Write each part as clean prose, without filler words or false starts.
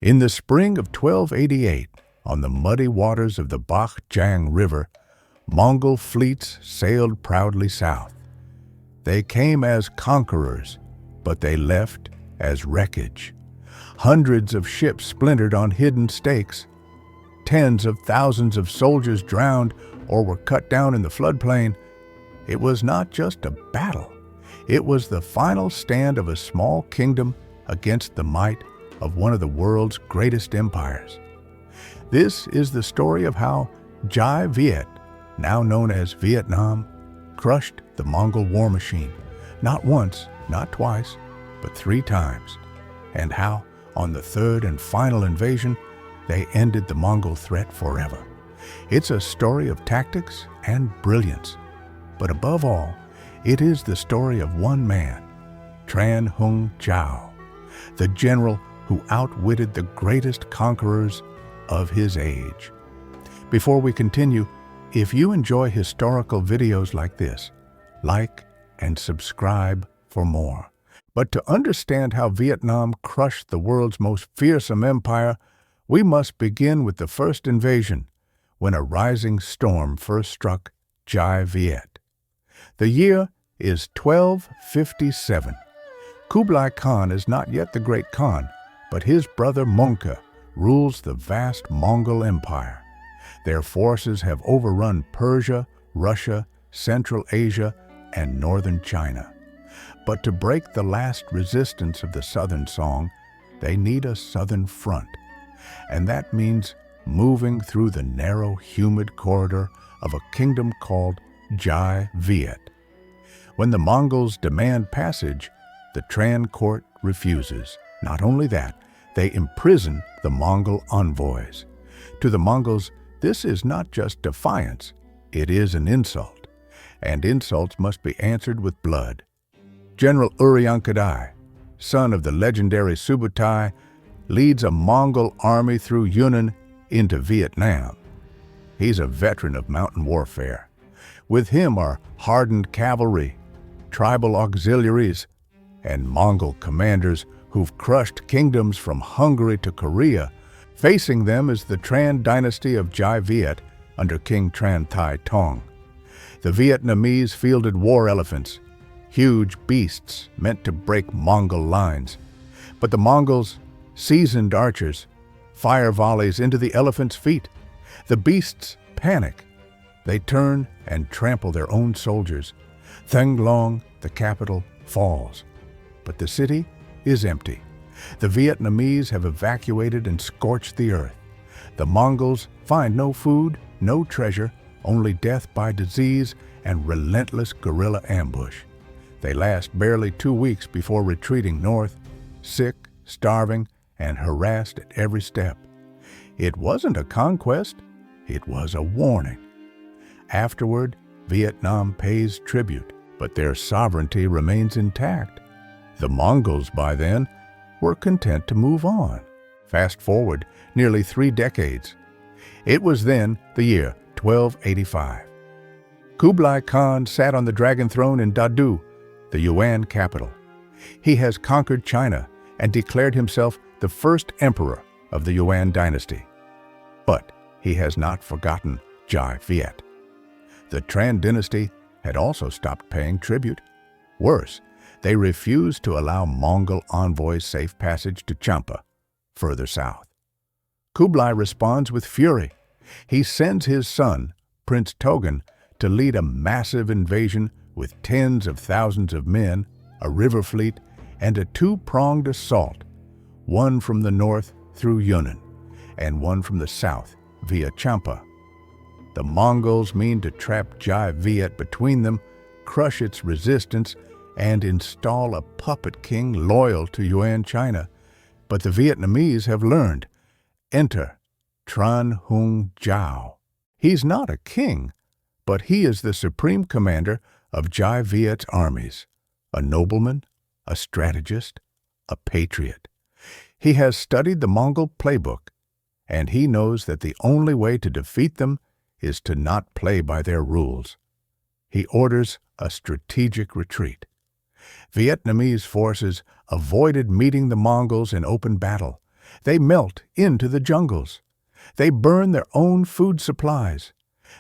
In the spring of 1288, on the muddy waters of the Bạch Đằng River, Mongol fleets sailed proudly south. They came as conquerors, but they left as wreckage. Hundreds of ships splintered on hidden stakes. Tens of thousands of soldiers drowned or were cut down in the floodplain. It was not just a battle. It was the final stand of a small kingdom against the might of one of the world's greatest empires. This is the story of how Đại Việt, now known as Vietnam, crushed the Mongol war machine, not once, not twice, but 3 times, and how, on the third and final invasion, they ended the Mongol threat forever. It's a story of tactics and brilliance, but above all, it is the story of one man, Trần Hưng Đạo, the general who outwitted the greatest conquerors of his age. Before we continue, if you enjoy historical videos like this, like and subscribe for more. But to understand how Vietnam crushed the world's most fearsome empire, we must begin with the first invasion, when a rising storm first struck Đại Việt. The year is 1257. Kublai Khan is not yet the Great Khan, but his brother Mongol rules the vast Mongol Empire. Their forces have overrun Persia, Russia, Central Asia, and northern China. But to break the last resistance of the Southern Song, they need a southern front. And that means moving through the narrow, humid corridor of a kingdom called Đại Việt. When the Mongols demand passage, the Trần court refuses. Not only that, they imprison the Mongol envoys. To the Mongols, this is not just defiance, it is an insult. And insults must be answered with blood. General Uriankadai, son of the legendary Subutai, leads a Mongol army through Yuan into Vietnam. He's a veteran of mountain warfare. With him are hardened cavalry, tribal auxiliaries, and Mongol commanders who've crushed kingdoms from Hungary to Korea. Facing them is the Trần dynasty of Đại Việt under King Trần Thái Tông. The Vietnamese fielded war elephants, huge beasts meant to break Mongol lines. But the Mongols, seasoned archers, fire volleys into the elephants' feet. The beasts panic. They turn and trample their own soldiers. Thang Long, the capital, falls. But the city is empty. The Vietnamese have evacuated and scorched the earth. The Mongols find no food, no treasure, only death by disease and relentless guerrilla ambush. They last barely 2 weeks before retreating north, sick, starving, and harassed at every step. It wasn't a conquest, it was a warning. Afterward, Vietnam pays tribute, but their sovereignty remains intact. The Mongols, by then, were content to move on. Fast forward nearly 3 decades. It was then the year 1285. Kublai Khan sat on the dragon throne in Dadu, the Yuan capital. He has conquered China and declared himself the first emperor of the Yuan dynasty. But he has not forgotten Đại Việt. The Trần dynasty had also stopped paying tribute. Worse, they refused to allow Mongol envoys safe passage to Champa, further south. Kublai responds with fury. He sends his son, Prince Togan, to lead a massive invasion with tens of thousands of men, a river fleet, and a 2-pronged assault, one from the north through Yuan, and one from the south via Champa. The Mongols mean to trap Đại Việt between them, crush its resistance, and install a puppet king loyal to Yuan China. But the Vietnamese have learned. Enter Trần Hưng Đạo. He's not a king, but he is the supreme commander of Đại Việt armies, a nobleman, a strategist, a patriot. He has studied the Mongol playbook, and he knows that the only way to defeat them is to not play by their rules. He orders a strategic retreat. Vietnamese forces avoided meeting the Mongols in open battle. They melt into the jungles. They burn their own food supplies.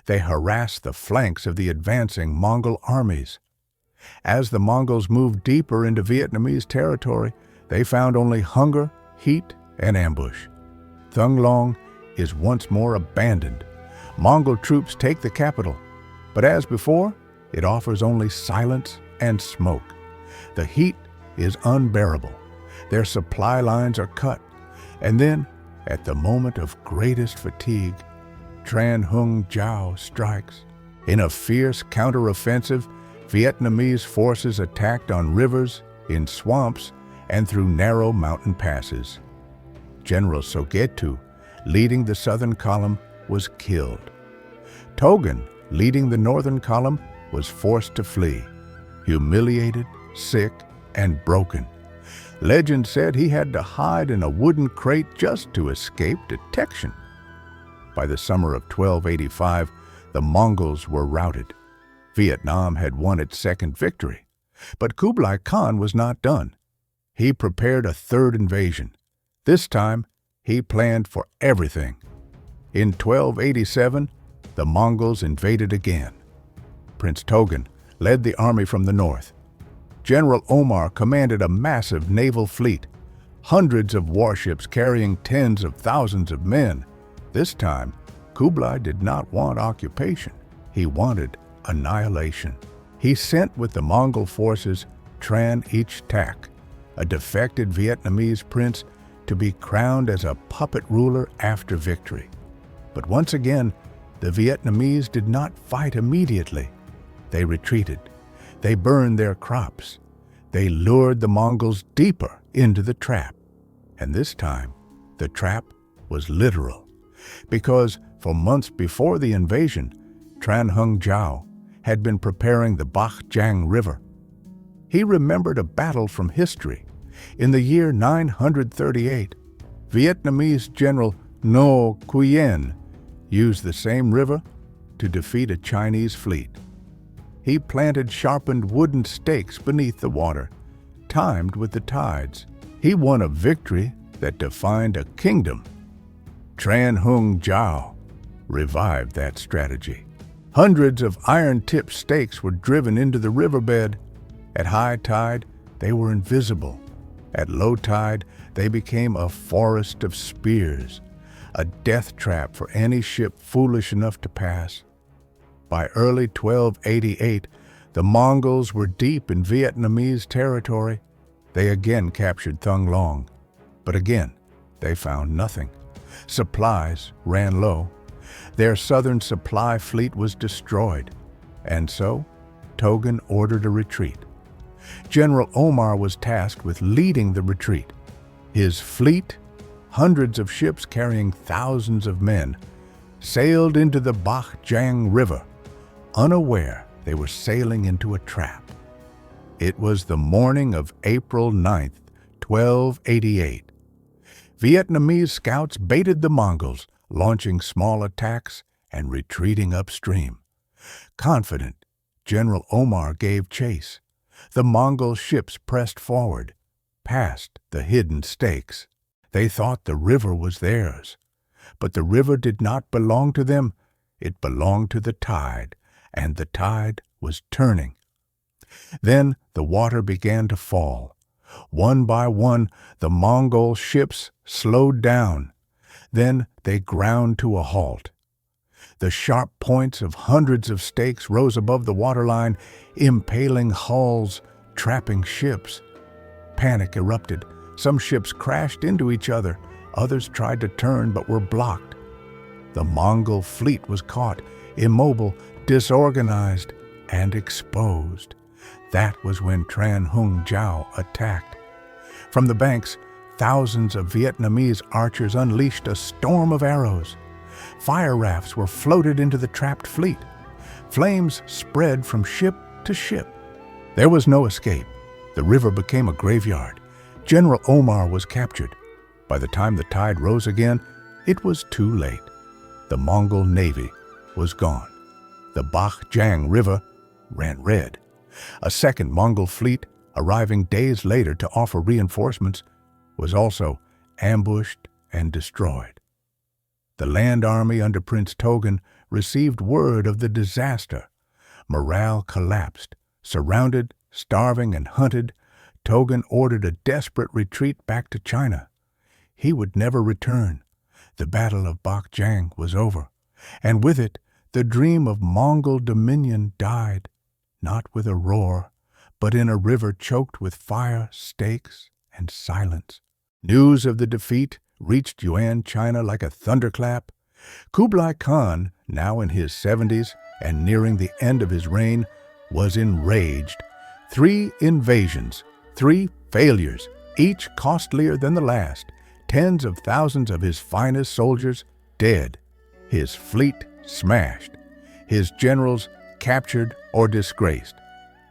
They harass the flanks of the advancing Mongol armies. As the Mongols moved deeper into Vietnamese territory, they found only hunger, heat, and ambush. Thung Long is once more abandoned. Mongol troops take the capital, but as before, it offers only silence and smoke. The heat is unbearable. Their supply lines are cut, and then, at the moment of greatest fatigue, Trần Hưng Đạo strikes. In a fierce counteroffensive, Vietnamese forces attacked on rivers, in swamps, and through narrow mountain passes. General Sogetu, leading the southern column, was killed. Togan, leading the northern column, was forced to flee, humiliated, sick, and broken. Legend said he had to hide in a wooden crate just to escape detection. By the summer of 1285, the Mongols were routed. Vietnam had won its second victory. But Kublai Khan was not done. He prepared a third invasion. This time, he planned for everything. In 1287, the Mongols invaded again. Prince Togan led the army from the north. General Omar commanded a massive naval fleet, hundreds of warships carrying tens of thousands of men. This time, Kublai did not want occupation. He wanted annihilation. He sent with the Mongol forces Tran Ich Tak, a defected Vietnamese prince, to be crowned as a puppet ruler after victory. But once again, the Vietnamese did not fight immediately. They retreated. They burned their crops. They lured the Mongols deeper into the trap. And this time, the trap was literal. Because for months before the invasion, Trần Hưng Đạo had been preparing the Bạch Đằng River. He remembered a battle from history. In the year 938, Vietnamese General Ngo Nguyen used the same river to defeat a Chinese fleet. He planted sharpened wooden stakes beneath the water, timed with the tides. He won a victory that defined a kingdom. Trần Hưng Đạo revived that strategy. Hundreds of iron-tipped stakes were driven into the riverbed. At high tide, they were invisible. At low tide, they became a forest of spears, a death trap for any ship foolish enough to pass. By early 1288, the Mongols were deep in Vietnamese territory. They again captured Thung Long, but again, they found nothing. Supplies ran low. Their southern supply fleet was destroyed, and so Togan ordered a retreat. General Omar was tasked with leading the retreat. His fleet, hundreds of ships carrying thousands of men, sailed into the Bạch Đằng River, unaware they were sailing into a trap. It was the morning of April 9th, 1288. Vietnamese scouts baited the Mongols, launching small attacks and retreating upstream. Confident, General Omar gave chase. The Mongol ships pressed forward, past the hidden stakes. They thought the river was theirs. But the river did not belong to them. It belonged to the tide, and the tide was turning. Then the water began to fall. One by one, the Mongol ships slowed down. Then they ground to a halt. The sharp points of hundreds of stakes rose above the waterline, impaling hulls, trapping ships. Panic erupted. Some ships crashed into each other. Others tried to turn but were blocked. The Mongol fleet was caught, immobile, disorganized, and exposed. That was when Trần Hưng Đạo attacked. From the banks, thousands of Vietnamese archers unleashed a storm of arrows. Fire rafts were floated into the trapped fleet. Flames spread from ship to ship. There was no escape. The river became a graveyard. General Omar was captured. By the time the tide rose again, it was too late. The Mongol navy was gone. The Bạch Đằng River ran red. A second Mongol fleet, arriving days later to offer reinforcements, was also ambushed and destroyed. The land army under Prince Togan received word of the disaster. Morale collapsed. Surrounded, starving, and hunted, Togan ordered a desperate retreat back to China. He would never return. The Battle of Bạch Đằng was over, and with it, the dream of Mongol dominion died, not with a roar, but in a river choked with fire, stakes, and silence. News of the defeat reached Yuan China like a thunderclap. Kublai Khan, now in his 70s and nearing the end of his reign, was enraged. 3 invasions, 3 failures, each costlier than the last, tens of thousands of his finest soldiers dead, his fleet smashed, his generals captured or disgraced,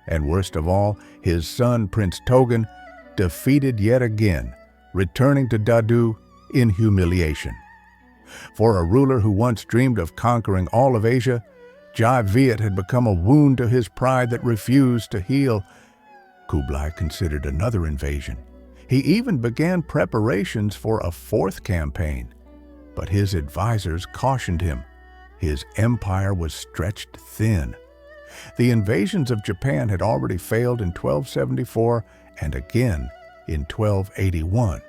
and worst of all, his son Prince Togan defeated yet again, returning to Dadu in humiliation. For a ruler who once dreamed of conquering all of Asia, Đại Việt had become a wound to his pride that refused to heal. Kublai considered another invasion. He even began preparations for a 4th campaign. But his advisors cautioned him. His empire was stretched thin. The invasions of Japan had already failed in 1274 and again in 1281,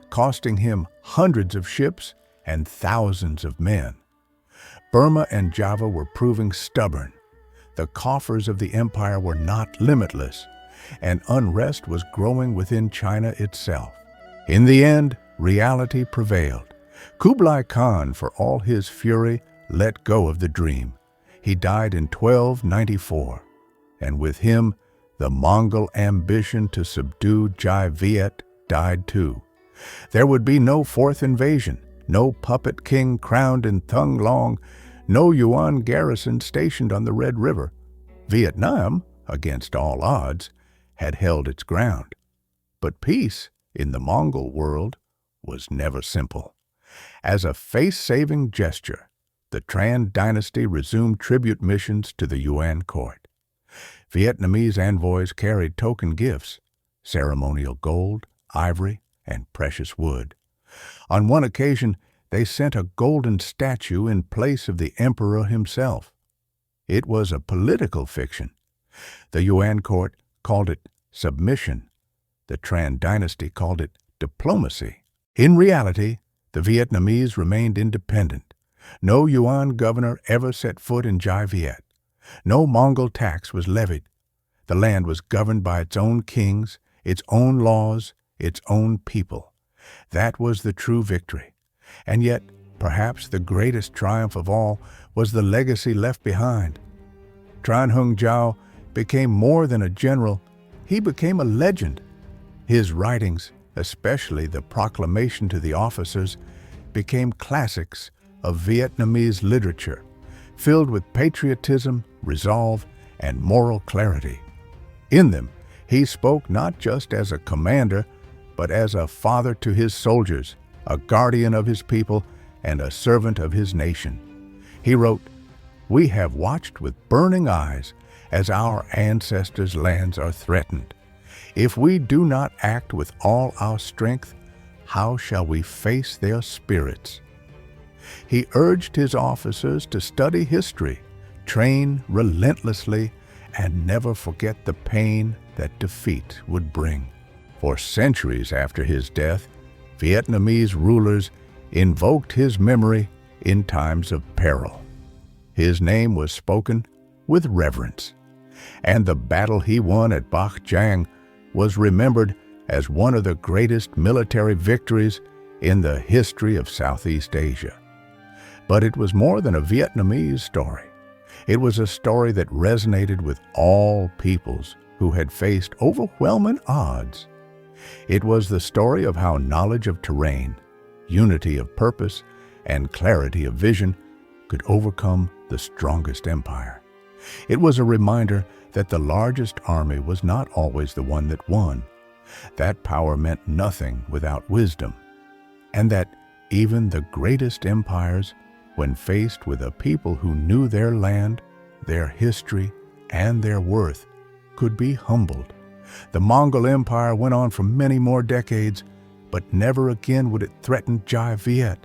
costing him hundreds of ships and thousands of men. Burma and Java were proving stubborn. The coffers of the empire were not limitless, and unrest was growing within China itself. In the end, reality prevailed. Kublai Khan, for all his fury, let go of the dream. He died in 1294, and with him, the Mongol ambition to subdue Đại Việt died too. There would be no 4th invasion, no puppet king crowned in Thung Long, no Yuan garrison stationed on the Red River. Vietnam, against all odds, had held its ground. But peace in the Mongol world was never simple. As a face-saving gesture, the Tran dynasty resumed tribute missions to the Yuan court. Vietnamese envoys carried token gifts, ceremonial gold, ivory, and precious wood. On one occasion, they sent a golden statue in place of the emperor himself. It was a political fiction. The Yuan court called it submission. The Tran dynasty called it diplomacy. In reality, the Vietnamese remained independent. No Yuan governor ever set foot in Đại Việt. No Mongol tax was levied. The land was governed by its own kings, its own laws, its own people. That was the true victory. And yet, perhaps the greatest triumph of all was the legacy left behind. Trần Hưng Đạo became more than a general. He became a legend. His writings, especially the proclamation to the officers, became classics of Vietnamese literature, filled with patriotism, resolve, and moral clarity. In them, he spoke not just as a commander, but as a father to his soldiers, a guardian of his people, and a servant of his nation. He wrote, "We have watched with burning eyes as our ancestors' lands are threatened. If we do not act with all our strength, how shall we face their spirits?" He urged his officers to study history, train relentlessly, and never forget the pain that defeat would bring. For centuries after his death, Vietnamese rulers invoked his memory in times of peril. His name was spoken with reverence, and the battle he won at Bạch Đằng was remembered as one of the greatest military victories in the history of Southeast Asia. But it was more than a Vietnamese story. It was a story that resonated with all peoples who had faced overwhelming odds. It was the story of how knowledge of terrain, unity of purpose, and clarity of vision could overcome the strongest empire. It was a reminder that the largest army was not always the one that won. That power meant nothing without wisdom, and that even the greatest empires, when faced with a people who knew their land, their history, and their worth, could be humbled. The Mongol Empire went on for many more decades, but never again would it threaten Jai Viet.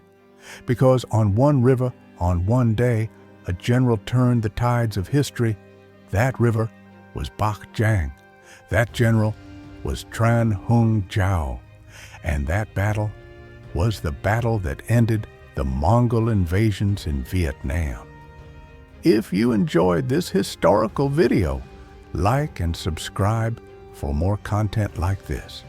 Because on one river, on one day, a general turned the tides of history. That river was Bach Jang. That general was Tran Hung Giao. And that battle was the battle that ended the Mongol invasions in Vietnam. If you enjoyed this historical video, like and subscribe for more content like this.